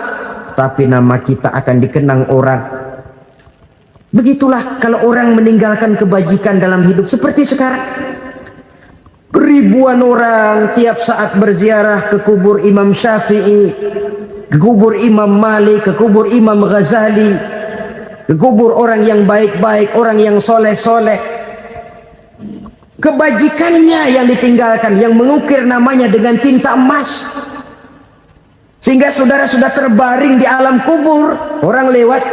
tapi nama kita akan dikenang orang. Begitulah kalau orang meninggalkan kebajikan dalam hidup seperti sekarang. Ribuan orang tiap saat berziarah ke kubur Imam Syafi'i, ke kubur Imam Malik, ke kubur Imam Ghazali, ke kubur orang yang baik-baik, orang yang soleh-soleh. Kebajikannya yang ditinggalkan, yang mengukir namanya dengan tinta emas. Sehingga saudara sudah terbaring di alam kubur, orang lewat,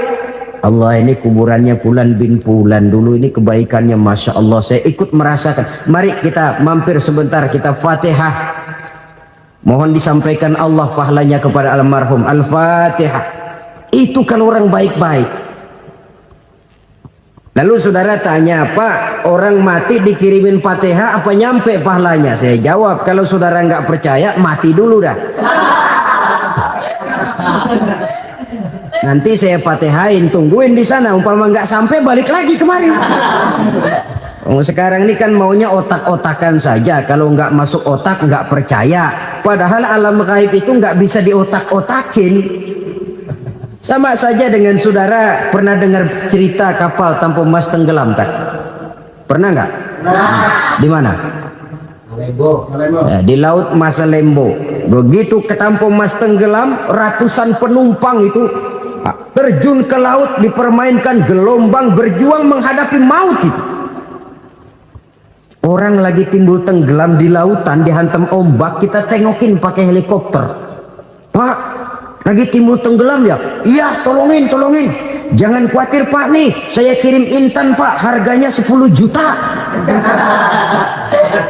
Allah, ini kuburannya Fulan bin Fulan, dulu ini kebaikannya Masya Allah, saya ikut merasakan. Mari kita mampir sebentar, kita Fatihah. Mohon disampaikan Allah pahalanya kepada almarhum. Al-Fatihah. Itu kalau orang baik-baik. Lalu saudara tanya, Pak, orang mati dikirimin Fatihah apa nyampe pahalanya? Saya jawab, kalau saudara nggak percaya, mati dulu dah. Nanti saya Fatihain, tungguin di sana. Umpama nggak sampai, balik lagi kemari. Sekarang ini kan maunya otak-otakan saja. Kalau nggak masuk otak, nggak percaya. Padahal alam gaib itu nggak bisa diotak-otakin. Sama saja dengan saudara pernah dengar cerita kapal Tampo Mas tenggelam kan? Pernah nggak? Di mana? Ya, di laut Masalembo. Begitu ke Tampo Mas tenggelam, ratusan penumpang itu terjun ke laut, dipermainkan gelombang, berjuang menghadapi maut itu. Orang lagi timbul tenggelam di lautan, dihantam ombak, kita tengokin pakai helikopter. Pak, lagi timbul tenggelam ya? Iya, tolongin. Jangan khawatir Pak nih, saya kirim intan Pak, harganya 10 juta.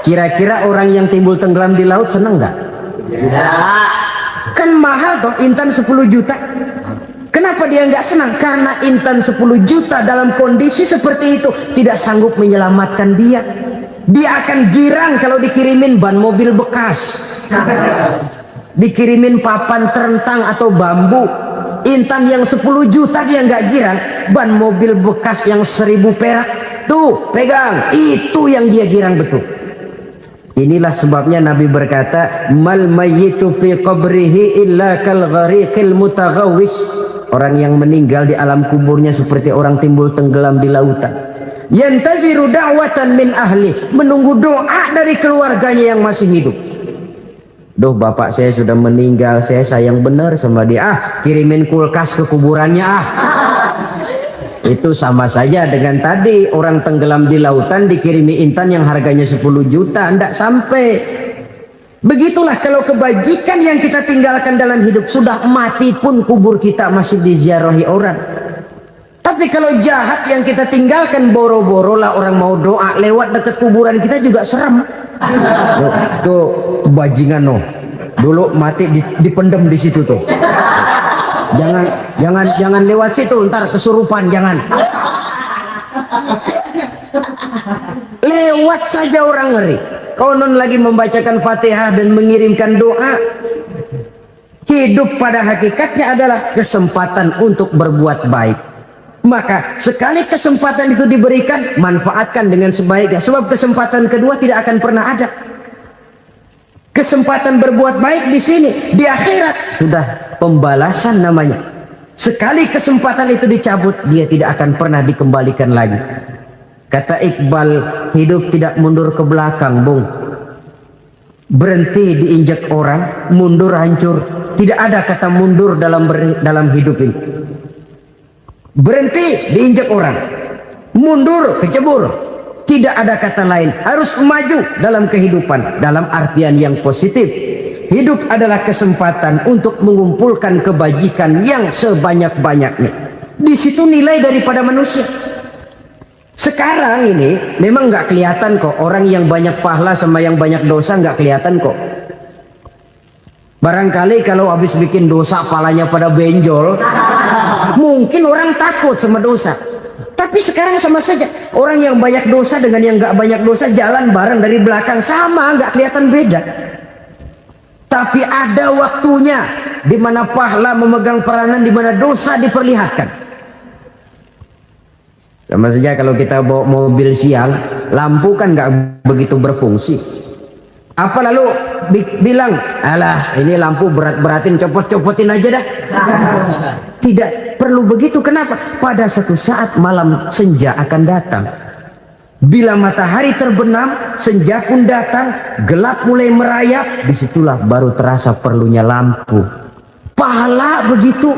Kira-kira orang yang timbul tenggelam di laut seneng nggak? Kan mahal toh intan 10 juta. Kenapa dia nggak senang? Karena intan 10 juta dalam kondisi seperti itu tidak sanggup menyelamatkan dia. Dia akan girang kalau dikirimin ban mobil bekas, dikirimin papan terentang atau bambu. Intan yang 10 juta dia nggak girang, ban mobil bekas yang 1000 perak tuh pegang, itu yang dia girang betul. Inilah sebabnya Nabi berkata, mal mayyitu fi qabrihi illa kal ghariqil mutaghawwis. Orang yang meninggal di alam kuburnya seperti orang timbul tenggelam di lautan. Yantaziru da'watan min ahli, menunggu doa dari keluarganya yang masih hidup. Duh, bapak saya sudah meninggal, saya sayang benar sama dia. Kirimin kulkas ke kuburannya Itu sama saja dengan tadi orang tenggelam di lautan dikirimi intan yang harganya 10 juta, ndak sampai. Begitulah kalau kebajikan yang kita tinggalkan dalam hidup, sudah mati pun kubur kita masih diziarahi orang. Tapi kalau jahat yang kita tinggalkan, boro-boro lah orang mau doa lewat dekat kuburan kita juga serem. Tuh bajingan no, dulu mati dipendem di situ tuh. Jangan lewat situ, ntar kesurupan, jangan. Lewat saja orang ngeri. Konon lagi membacakan Fatihah dan mengirimkan doa. Hidup pada hakikatnya adalah kesempatan untuk berbuat baik. Maka sekali kesempatan itu diberikan, manfaatkan dengan sebaiknya. Sebab kesempatan kedua tidak akan pernah ada. Kesempatan berbuat baik di sini, di akhirat sudah pembalasan namanya. Sekali kesempatan itu dicabut, dia tidak akan pernah dikembalikan lagi. Kata Iqbal, hidup tidak mundur ke belakang, Bung. Berhenti diinjak orang, mundur hancur. Tidak ada kata mundur dalam hidup ini. Berhenti diinjak orang, mundur kecebur. Tidak ada kata lain, harus maju dalam kehidupan dalam artian yang positif. Hidup adalah kesempatan untuk mengumpulkan kebajikan yang sebanyak-banyaknya. Di situ nilai daripada manusia. Sekarang ini memang nggak kelihatan kok, orang yang banyak pahala sama yang banyak dosa nggak kelihatan kok. Barangkali kalau habis bikin dosa palanya pada benjol, mungkin orang takut sama dosa. Tapi sekarang sama saja, orang yang banyak dosa dengan yang nggak banyak dosa jalan bareng dari belakang, sama, nggak kelihatan beda. Tapi ada waktunya di mana pahala memegang peranan, di mana dosa diperlihatkan. Sama saja kalau kita bawa mobil siang, lampu kan nggak begitu berfungsi. Apa lalu bilang, alah ini lampu berat-beratin, copot-copotin aja dah. Tidak perlu begitu. Kenapa? Pada satu saat malam senja akan datang. Bila matahari terbenam, senja pun datang, gelap mulai merayap, disitulah baru terasa perlunya lampu. Pahala begitu.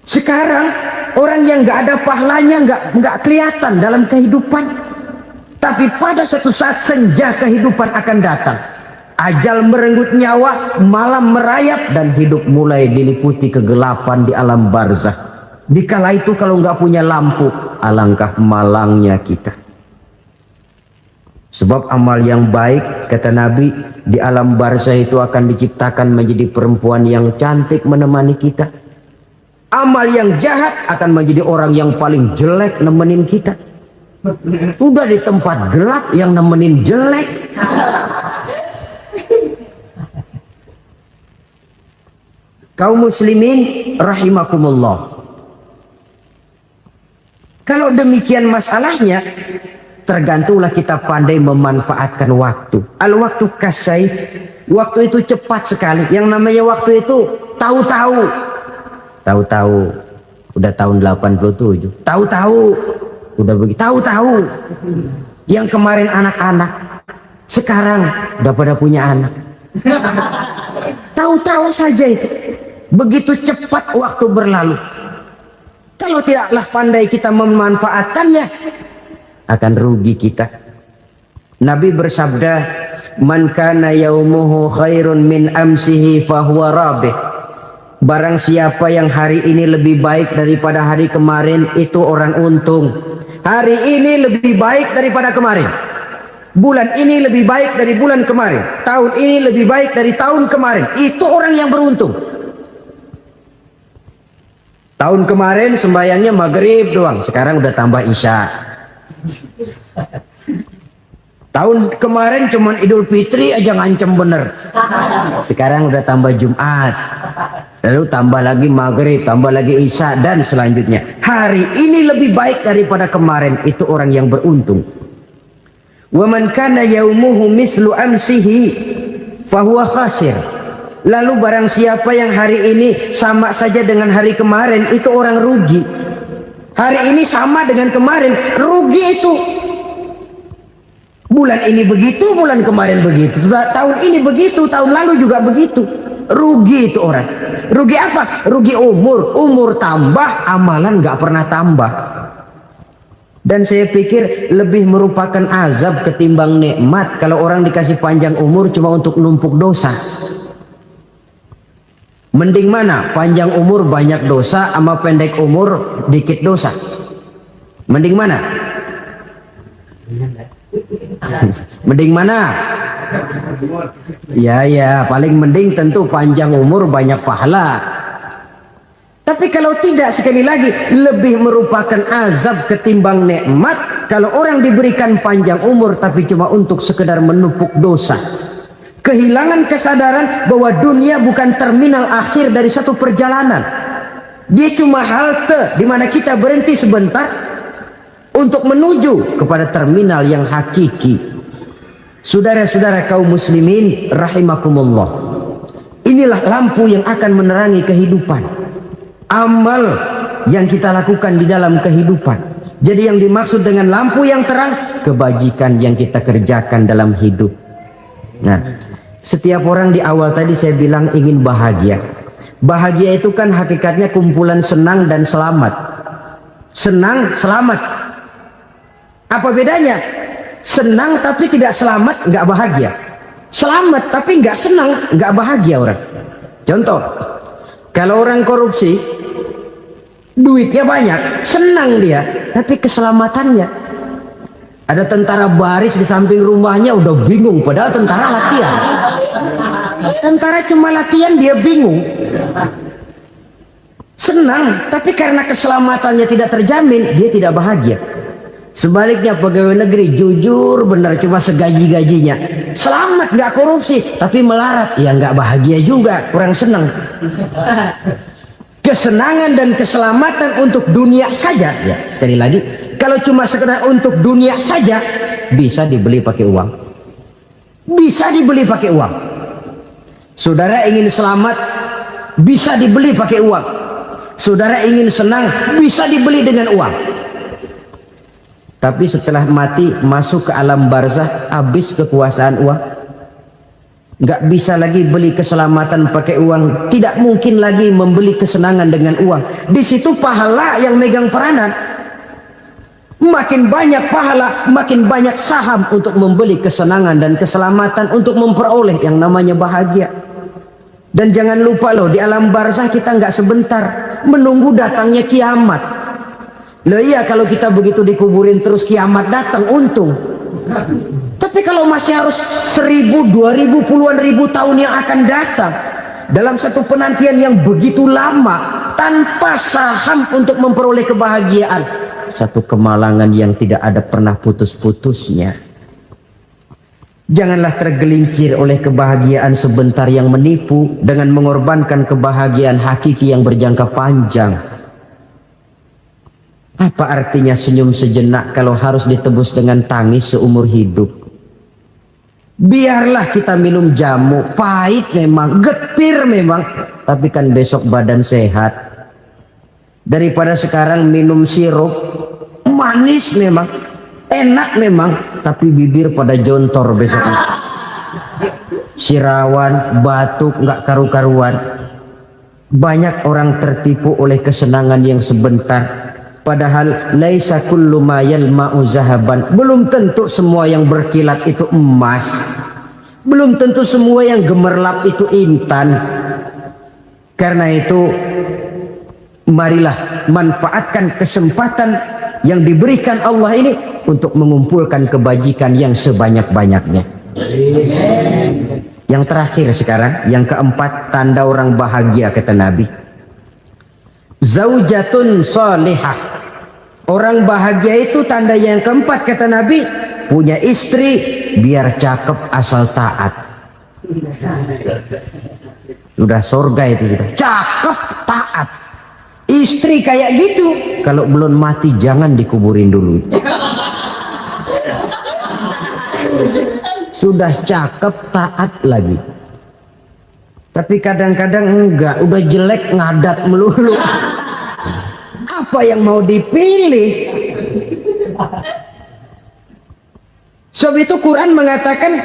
Sekarang orang yang nggak ada pahalanya nggak kelihatan dalam kehidupan. Tapi pada satu saat senja kehidupan akan datang. Ajal merenggut nyawa, malam merayap, dan hidup mulai diliputi kegelapan di alam barzakh. Dikala itu kalau nggak punya lampu, alangkah malangnya kita. Sebab amal yang baik, kata Nabi, di alam barzakh itu akan diciptakan menjadi perempuan yang cantik menemani kita. Amal yang jahat akan menjadi orang yang paling jelek nemenin kita. Sudah di tempat gelap yang nemenin jelek. Kaum muslimin rahimakumullah. Kalau demikian masalahnya, tergantunglah kita pandai memanfaatkan waktu. Al-waktu kasayf, waktu itu cepat sekali. Yang namanya waktu itu tahu-tahu. Tahu-tahu udah tahun 87. Tahu-tahu udah begitu, tahu-tahu. Yang kemarin anak-anak, sekarang udah pada punya anak. Tahu-tahu saja itu. Begitu cepat waktu berlalu. Kalau tidaklah pandai kita memanfaatkannya, akan rugi kita. Nabi bersabda, "Man kana yaumuhu khairun min amsihi fahuwa rabih." Barang siapa yang hari ini lebih baik daripada hari kemarin, itu orang untung. Hari ini lebih baik daripada kemarin. Bulan ini lebih baik dari bulan kemarin. Tahun ini lebih baik dari tahun kemarin. Itu orang yang beruntung. Tahun kemarin sembayangnya maghrib doang, sekarang udah tambah isya. Tahun kemarin cuman Idul Fitri aja ngancem bener, sekarang udah tambah Jumat, lalu tambah lagi maghrib, tambah lagi isya, dan selanjutnya. Hari ini lebih baik daripada kemarin, itu orang yang beruntung. Wa man kana yaumuhu mislu amsihi fahuwa khasir. Lalu barang siapa yang hari ini sama saja dengan hari kemarin, itu orang rugi. Hari ini sama dengan kemarin, rugi itu. Bulan ini begitu, bulan kemarin begitu, tahun ini begitu, tahun lalu juga begitu. Rugi itu orang. Rugi apa? Rugi umur. Umur tambah, amalan gak pernah tambah. Dan saya pikir lebih merupakan azab ketimbang nikmat kalau orang dikasih panjang umur cuma untuk numpuk dosa. Mending mana? Panjang umur banyak dosa sama pendek umur dikit dosa. Mending mana? Mending mana? Ya, paling mending tentu panjang umur banyak pahala. Tapi kalau tidak, sekali lagi, lebih merupakan azab ketimbang nikmat kalau orang diberikan panjang umur tapi cuma untuk sekedar menumpuk dosa. Kehilangan kesadaran bahwa dunia bukan terminal akhir dari satu perjalanan. Dia cuma halte di mana kita berhenti sebentar untuk menuju kepada terminal yang hakiki. Saudara-saudara kaum muslimin rahimakumullah, inilah lampu yang akan menerangi kehidupan, amal yang kita lakukan di dalam kehidupan. Jadi yang dimaksud dengan lampu yang terang, kebajikan yang kita kerjakan dalam hidup. Nah, setiap orang di awal tadi saya bilang ingin bahagia. Bahagia itu kan hakikatnya kumpulan senang dan selamat. Senang, selamat. Apa bedanya? Senang tapi tidak selamat, nggak bahagia. Selamat tapi nggak senang, nggak bahagia orang. Contoh, kalau orang korupsi, duitnya banyak, senang dia, tapi keselamatannya. Ada tentara baris di samping rumahnya udah bingung, padahal tentara latihan. Tentara cuma latihan, dia bingung. Senang, tapi karena keselamatannya tidak terjamin, dia tidak bahagia. Sebaliknya pegawai negeri jujur benar, cuma segaji-gajinya, selamat nggak korupsi tapi melarat, ya nggak bahagia juga, kurang senang. Kesenangan dan keselamatan untuk dunia saja, ya sekali lagi, kalau cuma sekedar untuk dunia saja bisa dibeli pakai uang, bisa dibeli pakai uang. Saudara ingin selamat bisa dibeli pakai uang, saudara ingin senang bisa dibeli dengan uang. Tapi setelah mati masuk ke alam barzah, habis kekuasaan uang. Nggak bisa lagi beli keselamatan pakai uang, tidak mungkin lagi membeli kesenangan dengan uang. Di situ pahala yang megang peranan. Makin banyak pahala, makin banyak saham untuk membeli kesenangan dan keselamatan, untuk memperoleh yang namanya bahagia. Dan jangan lupa loh, di alam barzah kita nggak sebentar, menunggu datangnya kiamat. Loh iya, kalau kita begitu dikuburin terus kiamat datang, untung. Tapi kalau masih harus 1000, 2000, puluhan ribu tahun yang akan datang, dalam satu penantian yang begitu lama, tanpa saham untuk memperoleh kebahagiaan, satu kemalangan yang tidak ada pernah putus-putusnya. Janganlah tergelincir oleh kebahagiaan sebentar yang menipu dengan mengorbankan kebahagiaan hakiki yang berjangka panjang. Apa artinya senyum sejenak kalau harus ditebus dengan tangis seumur hidup? Biarlah kita minum jamu, pahit memang, getir memang, tapi kan besok badan sehat. Daripada sekarang minum sirup, manis memang, enak memang, tapi bibir pada jontor besoknya. Sirawan, batuk, nggak karu-karuan. Banyak orang tertipu oleh kesenangan yang sebentar, Padahal laisa kullu ma yalma'u zahaban. Belum tentu semua yang berkilat itu emas. Belum tentu semua yang gemerlap itu intan. Karena itu marilah manfaatkan kesempatan yang diberikan Allah ini untuk mengumpulkan kebajikan yang sebanyak-banyaknya. Yang terakhir sekarang, yang keempat, tanda orang bahagia kata Nabi. Zaujatun salihah. Orang bahagia itu tanda yang keempat kata Nabi, punya istri biar cakep asal taat. Sudah surga itu sudah. Cakep taat. Istri kayak gitu, kalau belum mati jangan dikuburin dulu. Sudah cakep taat lagi. Tapi kadang-kadang enggak, udah jelek ngadat melulu. Apa yang mau dipilih? Sebab itu Quran mengatakan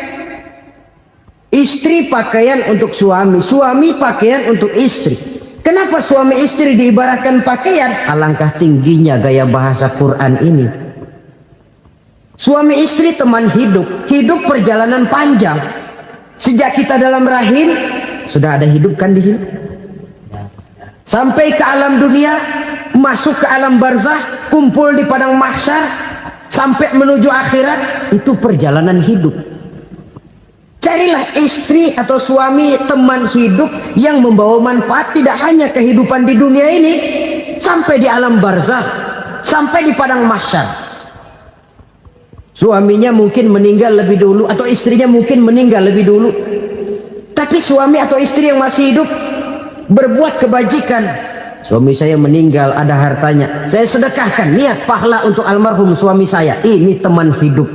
istri pakaian untuk suami, suami pakaian untuk istri. Kenapa suami istri diibaratkan pakaian? Alangkah tingginya gaya bahasa Quran ini. Suami istri teman hidup, hidup perjalanan panjang. Sejak kita dalam rahim sudah ada hidup kan di sini. Sampai ke alam dunia, masuk ke alam barzah, kumpul di padang mahsyar, sampai menuju akhirat, itu perjalanan hidup. Carilah istri atau suami teman hidup yang membawa manfaat tidak hanya kehidupan di dunia ini, sampai di alam barzah, sampai di padang mahsyar. Suaminya mungkin meninggal lebih dulu atau istrinya mungkin meninggal lebih dulu, tapi suami atau istri yang masih hidup berbuat kebajikan. Suami saya meninggal, ada hartanya, saya sedekahkan, niat pahala untuk almarhum suami saya. Ini teman hidup,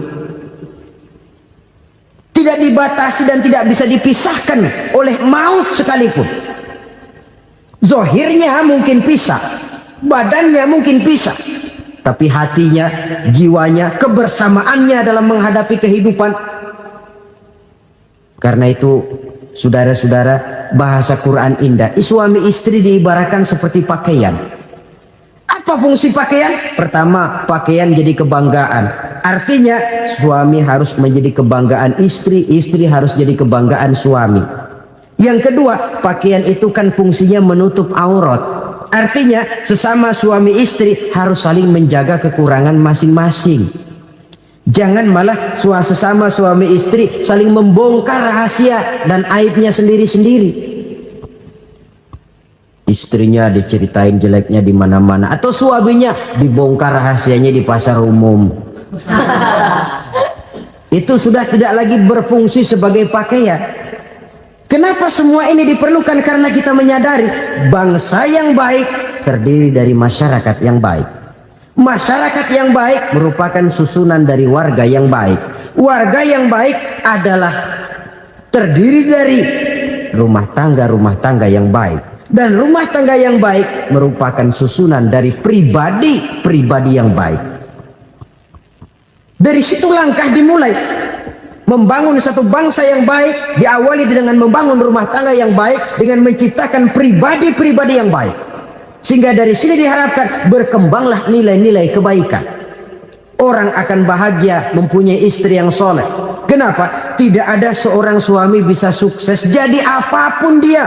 tidak dibatasi dan tidak bisa dipisahkan oleh maut sekalipun. Zohirnya mungkin pisah, badannya mungkin pisah, tapi hatinya, jiwanya, kebersamaannya dalam menghadapi kehidupan. Karena itu saudara-saudara, bahasa Quran indah. Suami istri diibaratkan seperti pakaian. Apa fungsi pakaian? Pertama, pakaian jadi kebanggaan. Artinya suami harus menjadi kebanggaan istri, istri harus jadi kebanggaan suami. Yang kedua, pakaian itu kan fungsinya menutup aurat. Artinya sesama suami istri harus saling menjaga kekurangan masing-masing. Jangan malah sesama suami istri saling membongkar rahasia dan aibnya sendiri-sendiri. Istrinya diceritain jeleknya di mana-mana, atau suaminya dibongkar rahasianya di pasar umum. Itu sudah tidak lagi berfungsi sebagai pakaian. Kenapa semua ini diperlukan? Karena kita menyadari bangsa yang baik terdiri dari masyarakat yang baik. Masyarakat yang baik merupakan susunan dari warga yang baik. Warga yang baik adalah terdiri dari rumah tangga yang baik. Dan rumah tangga yang baik merupakan susunan dari pribadi yang baik. Dari situ langkah dimulai. Membangun satu bangsa yang baik diawali dengan membangun rumah tangga yang baik, dengan menciptakan pribadi-pribadi yang baik. Sehingga dari sini diharapkan berkembanglah nilai-nilai kebaikan. Orang akan bahagia mempunyai istri yang soleh. Kenapa? Tidak ada seorang suami bisa sukses jadi apapun dia,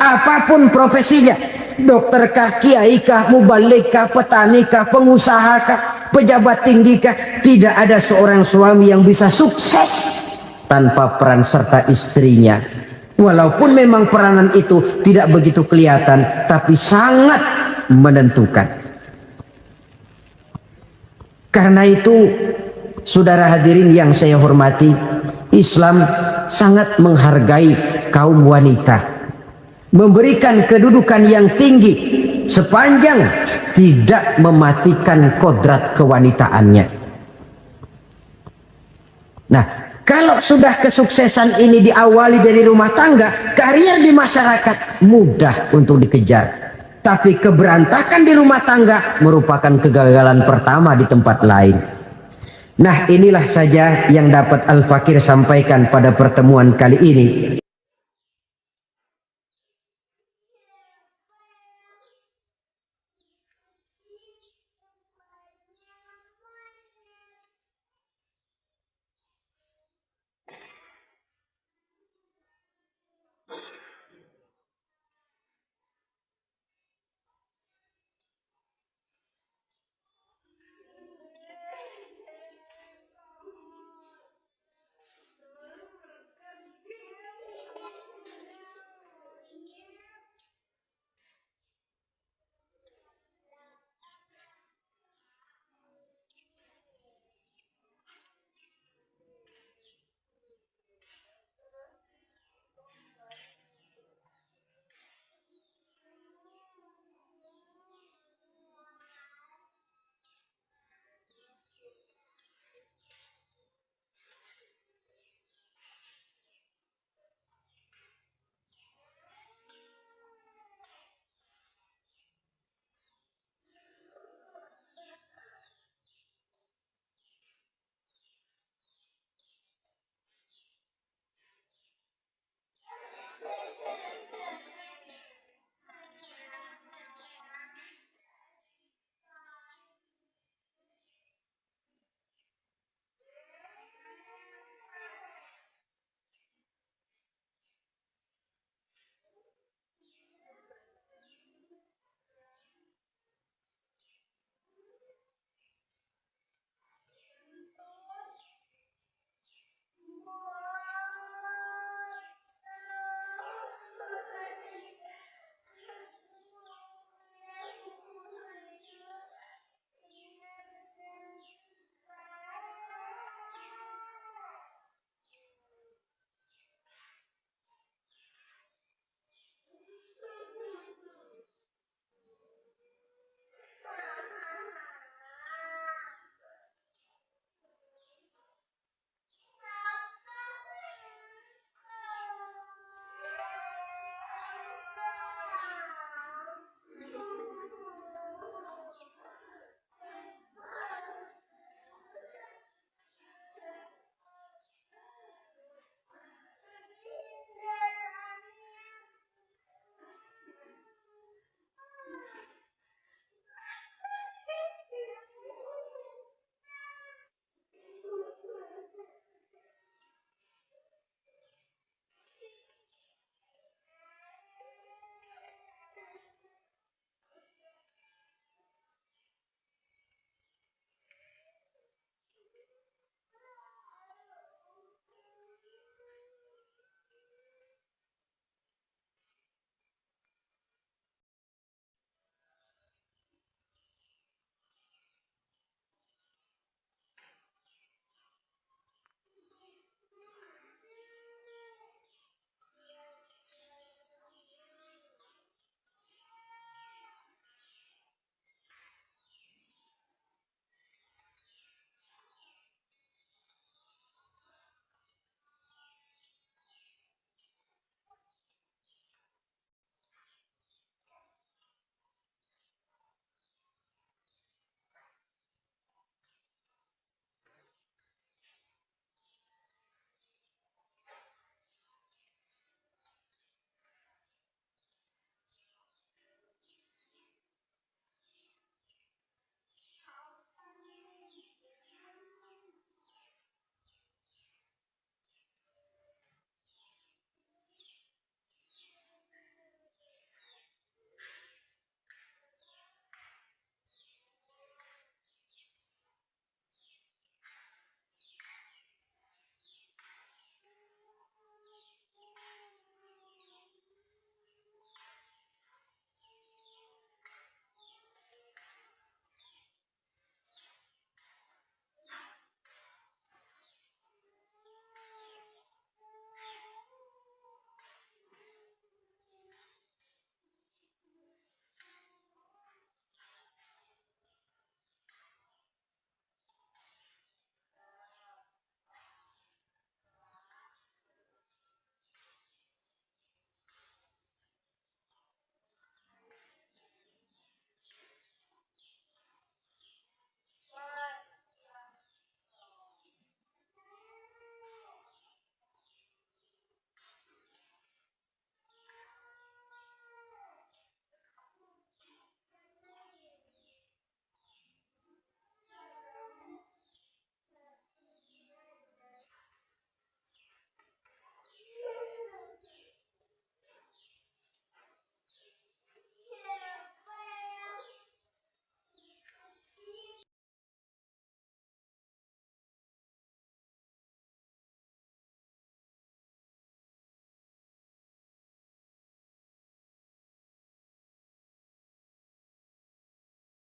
apapun profesinya. Dokter kah, kiai kah, mubalik kah, petani kah, pengusaha kah, pejabat tinggi kah. Tidak ada seorang suami yang bisa sukses tanpa peran serta istrinya. Walaupun memang peranan itu tidak begitu kelihatan, tapi sangat menentukan. Karena itu, saudara hadirin yang saya hormati, Islam sangat menghargai kaum wanita, memberikan kedudukan yang tinggi sepanjang tidak mematikan kodrat kewanitaannya. Nah, kalau sudah kesuksesan ini diawali dari rumah tangga, karier di masyarakat mudah untuk dikejar. Tapi keberantakan di rumah tangga merupakan kegagalan pertama di tempat lain. Nah, inilah saja yang dapat Al-Fakir sampaikan pada pertemuan kali ini.